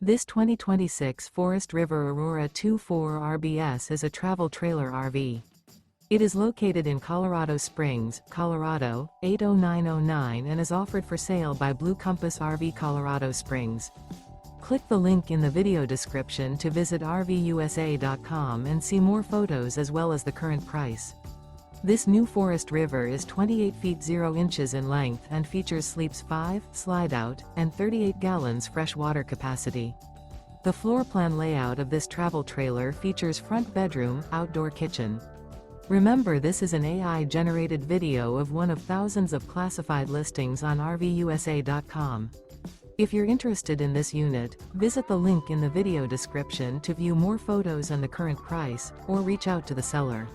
This 2026 Forest River Aurora 2.4 RBS is a travel trailer RV. It is located in Colorado Springs, Colorado, 80909 and is offered for sale by Blue Compass RV Colorado Springs. Click the link in the video description to visit RVUSA.com and see more photos as well as the current price. This new Forest River is 28 feet 0 inches in length and features sleeps 5, slide-out, and 38 gallons fresh water capacity. The floor plan layout of this travel trailer features front bedroom, outdoor kitchen. Remember, this is an AI-generated video of one of thousands of classified listings on RVUSA.com. If you're interested in this unit, visit the link in the video description to view more photos and the current price, or reach out to the seller.